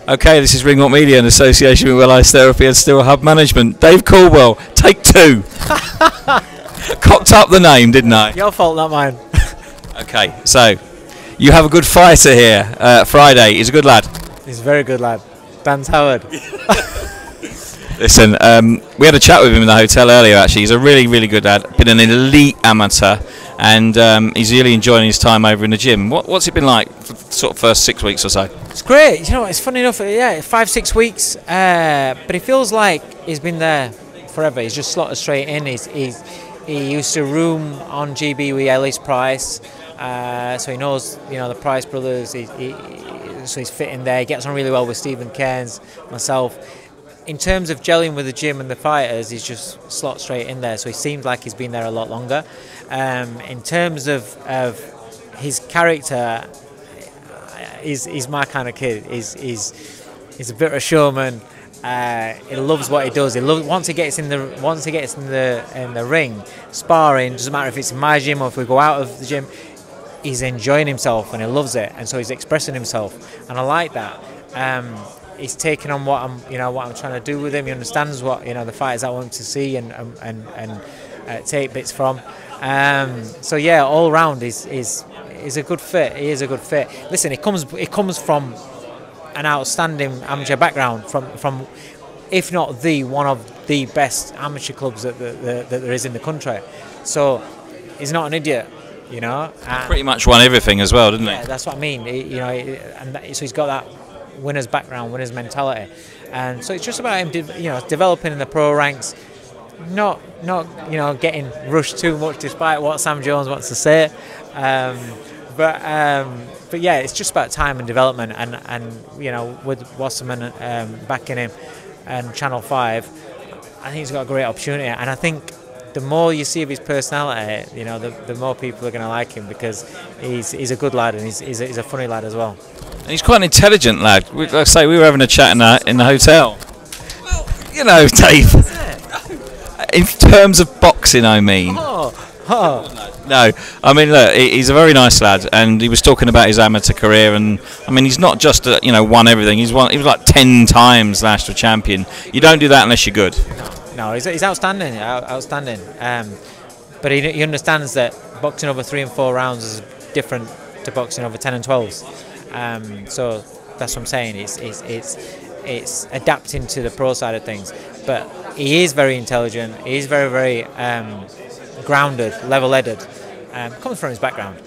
Okay, this is Ringwalk Media in association with Welleyes Therapy and Steel Hub Management. Dave Caldwell, take two. Cocked up the name, didn't I? Your fault, not mine. Okay, so you have a good fighter here. Friday, he's a good lad. He's a very good lad. Dan's Howard. Listen, we had a chat with him in the hotel earlier. Actually, he's a really good lad. Been an elite amateur, and he's really enjoying his time over in the gym. What's it been like for the sort of first 6 weeks or so? It's great. You know, it's funny enough. Yeah, 5-6 weeks, but it feels like he's been there forever. He's just slotted straight in. He used to room on GB with Hopey Price, so he knows the Price brothers. So he's fitting there. He gets on really well with Stephen Cairns, myself. In terms of gelling with the gym and the fighters, he's just slot straight in there. So he seems like he's been there a lot longer. In terms of his character, he's my kind of kid. He's a bit of a showman. He loves what he does. Once he gets in the ring, sparring, doesn't matter if it's in my gym or if we go out of the gym, he's enjoying himself and he loves it, and so he's expressing himself, and I like that. He's taking on what I'm trying to do with him. He understands what the fighters I want him to see and take bits from. So yeah, all round he's a good fit. He is a good fit. Listen, it comes from an outstanding amateur background, from if not one of the best amateur clubs that there is in the country. So he's not an idiot, Pretty much won everything as well, didn't he? Yeah, that's what I mean. So he's got that winner's background, winner's mentality, and so it's just about him, developing in the pro ranks, not getting rushed too much, despite what Sam Jones wants to say. But yeah, it's just about time and development, and with Wasserman backing him and Channel 5, I think he's got a great opportunity, and I think the more you see of his personality, the more people are going to like him, because he's a good lad, and he's a funny lad as well. And he's quite an intelligent lad. Like I say, we were having a chat in the hotel. Well, Dave, in terms of boxing, I mean. No, I mean, look, he's a very nice lad, and he was talking about his amateur career, and I mean, he's not just won everything. He was like 10 times national champion. You don't do that unless you're good. No, he's outstanding, but he understands that boxing over 3 and 4 rounds is different to boxing over 10 and 12s. So that's what I'm saying. It's adapting to the pro side of things, but he is very intelligent. He is very grounded, level-headed. Comes from his background,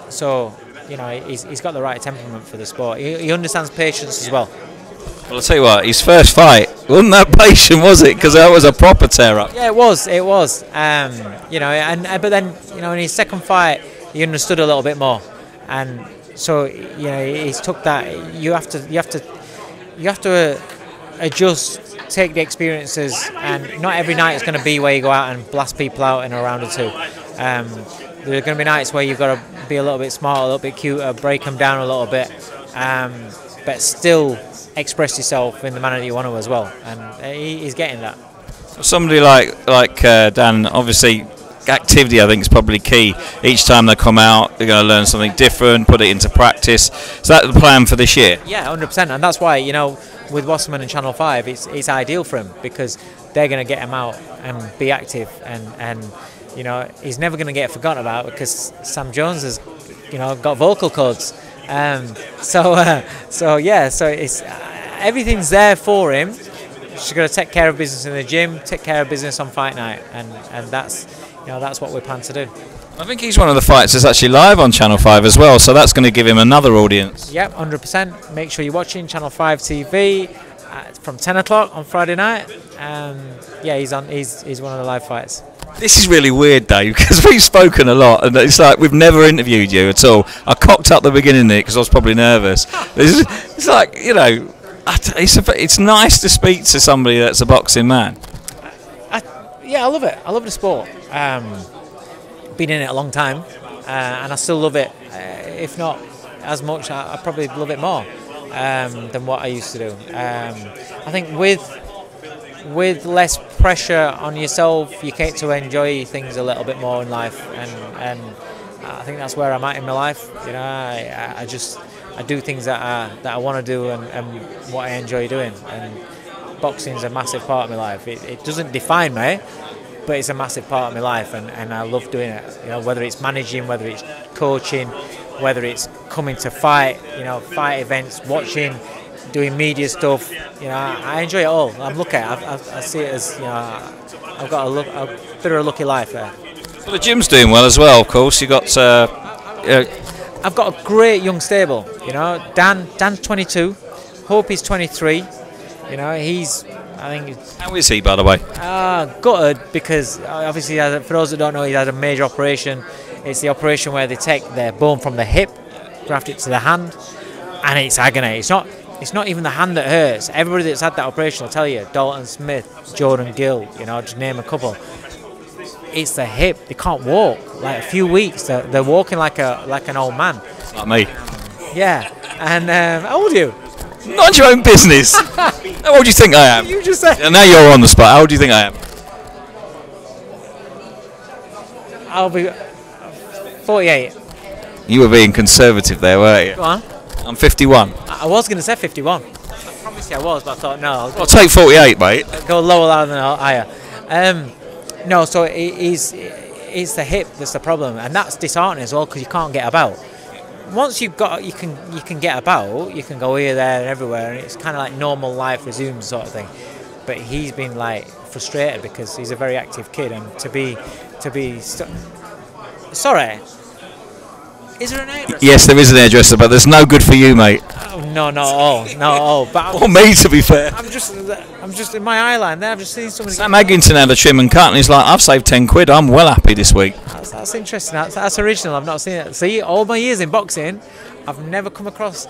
so he's got the right temperament for the sport. He understands patience as well. Well, I'll tell you what, his first fight wasn't that patient, was it? Because that was a proper tear-up. Yeah, it was. But then in his second fight, he understood a little bit more, and so he's took that. You have to adjust, take the experiences, and not every night is going to be where you go out and blast people out in a round or two. There are going to be nights where you've got to be a little bit smart, a little bit cuter, break them down a little bit, but still express yourself in the manner that you want to as well, and he's getting that. Somebody like Dan, obviously activity I think is probably key. Each time they come out, they're going to learn something different, put it into practice. Is that the plan for this year? Yeah, 100%, and that's why with Wasserman and Channel 5, it's ideal for him, because they're going to get him out and be active, and he's never going to get forgotten about, because Sam Jones has got vocal cords. So it's everything's there for him. She's got to take care of business in the gym, take care of business on fight night, and that's what we plan to do. I think he's one of the fights that's actually live on Channel 5 as well, so that's going to give him another audience. Yep, 100%. Make sure you're watching Channel 5 TV from 10 o'clock on Friday night. Yeah, he's one of the live fights. This is really weird, Dave, because we've spoken a lot, and it's like we've never interviewed you at all. I cocked up the beginning there because I was probably nervous. It's like, it's nice to speak to somebody that's a boxing man. Yeah, I love it. I love the sport. Been in it a long time, and I still love it. If not as much, I probably love it more than what I used to do. I think with less pressure on yourself, you get to enjoy things a little bit more in life, and I think that's where I'm at in my life. I just I do things that I want to do and what I enjoy doing. And boxing is a massive part of my life. It doesn't define me, but it's a massive part of my life, and I love doing it. You know, whether it's managing, whether it's coaching, whether it's coming to fight, you know, fight events, watching, doing media stuff. You know, I enjoy it all. I'm lucky. I see it as, you know, I've got a bit of a lucky life there. Well, the gym's doing well as well. Of course, you got. I've got a great young stable. You know, Dan's 22, Hopey's 23. You know, I think. How is he, by the way? Gutted, because obviously, for those that don't know, he had a major operation. It's the operation where they take the bone from the hip, graft it to the hand, and it's agony. It's not even the hand that hurts. Everybody that's had that operation will tell you. Dalton Smith, Jordan Gill, you know, just name a couple. It's the hip. They can't walk. Like a few weeks, they're walking like an old man. Like me. Yeah. And how old are you? Not your own business. How old do you think I am? You just said. And now you're on the spot. How old do you think I am? I'll be 48. You were being conservative there, weren't you? Go on. I'm 51. I was going to say 51. I promise you I was, but I thought no. I'll take 48, mate. Go lower than higher. No, so it's the hip that's the problem, and that's disheartening as well because you can't get about. Once you can get about, you can go here, there, and everywhere, and it's kind of like normal life resumes sort of thing. But he's been like frustrated because he's a very active kid, and to be sorry. Is there an hairdresser? Yes, there is an hairdresser, but there's no good for you, mate. Oh, no, not at all. But or me, to be fair. I'm just in my eyeline there. I've just seen somebody. Sam Eggington had a trim and cut, and he's like, "I've saved 10 quid. I'm well happy this week." That's interesting. That's original. I've not seen it. See, all my years in boxing, I've never come across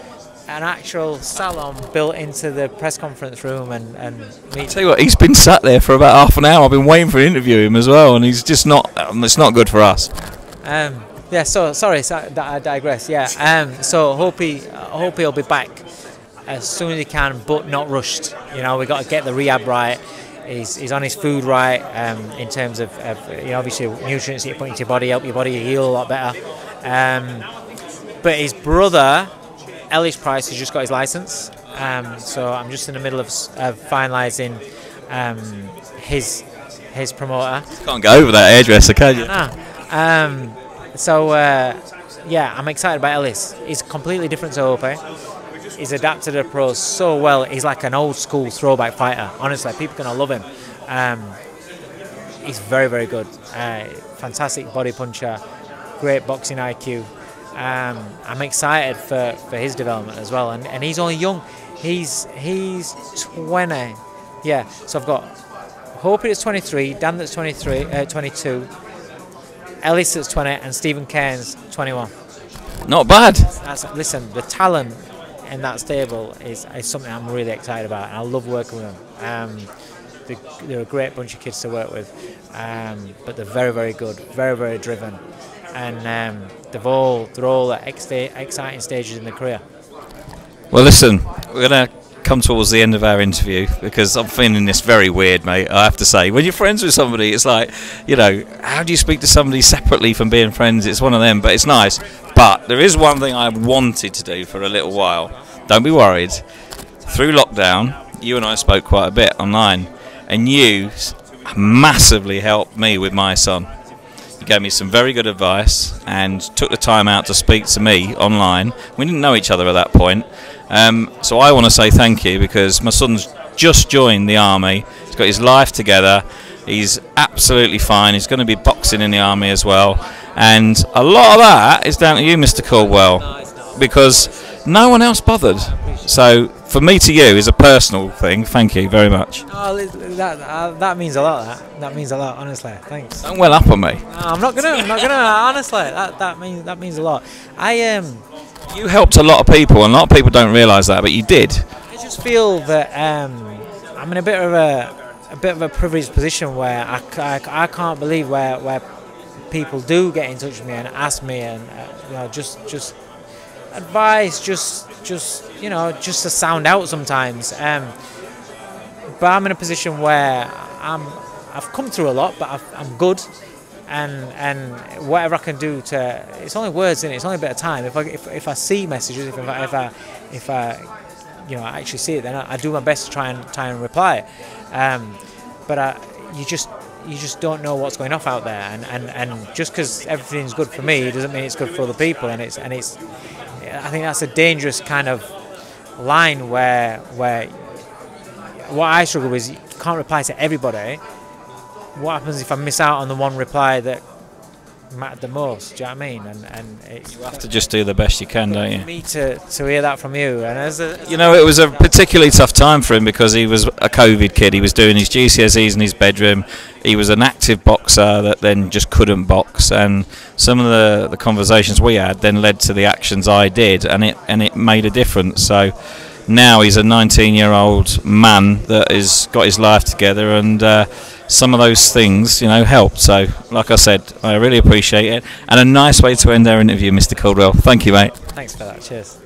an actual salon built into the press conference room and I'll tell you what, he's been sat there for about half an hour. I've been waiting for an interview him as well, and he's just not. It's not good for us. Yeah, so sorry, I digress. Yeah, so Hopey will be back as soon as he can, but not rushed. You know, we got to get the rehab right. He's on his food right, in terms of you know, obviously nutrients that you put into your body help your body heal a lot better. But his brother, Hopey Price, has just got his license. So I'm just in the middle of finalising his promoter. Can't go over that hairdresser, can you? Yeah, I'm excited about Ellis. He's completely different to Hopey. He's adapted to the pros so well. He's like an old school throwback fighter. Honestly, people are going to love him. He's very, very good. Fantastic body puncher. Great boxing IQ. I'm excited for his development as well. And he's only young. He's 20. Yeah, so I've got Hopey that's 23, Dan that's 22. Ellis that's 20 and Stephen Cairns 21. Not bad. Listen, the talent in that stable is something I'm really excited about, and I love working with them. They're a great bunch of kids to work with, but they're very, very good, very, very driven, and they're all at exciting stages in their career. Well, listen, we're going to come towards the end of our interview because I'm feeling this very weird, mate. I have to say, when you're friends with somebody, it's like, you know, how do you speak to somebody separately from being friends? It's one of them, but it's nice. But there is one thing I wanted to do for a little while. Don't be worried. Through lockdown, you and I spoke quite a bit online, and you massively helped me with my son. You gave me some very good advice and took the time out to speak to me online. We didn't know each other at that point. So I want to say thank you because my son's just joined the army. He's got his life together. He's absolutely fine. He's going to be boxing in the army as well. And a lot of that is down to you, Mr. Caldwell, because no one else bothered. So for me to you is a personal thing. Thank you very much. Oh, that means a lot. That means a lot. Honestly, thanks. Don't well up on me. No, I'm not gonna. Honestly, that means a lot. You helped a lot of people, and a lot of people don't realise that, but you did. I just feel that I'm in a bit of a privileged position where I can't believe where people do get in touch with me and ask me and you know, just advice, just you know, just to sound out sometimes. But I'm in a position where I've come through a lot, but I'm good. and whatever I can do to, it's only words in it, it's only a bit of time. If I see messages, if I you know, I actually see it, then I do my best to try and reply. But you just don't know what's going off out there, and just because everything's good for me doesn't mean it's good for other people, and it's I think that's a dangerous kind of line where what I struggle with is you can't reply to everybody. What happens if I miss out on the one reply that mattered the most? Do you know what I mean? And you have to just do the best you can, don't you? For me to hear that from you, and you know, it was a particularly tough time for him because he was a COVID kid. He was doing his GCSEs in his bedroom. He was an active boxer that then just couldn't box, and some of the conversations we had then led to the actions I did, and it made a difference. So now he's a 19-year-old man that has got his life together, and some of those things, you know, helped. So, like I said, I really appreciate it, and a nice way to end our interview, Mr. Caldwell. Thank you, mate. Thanks for that. Cheers.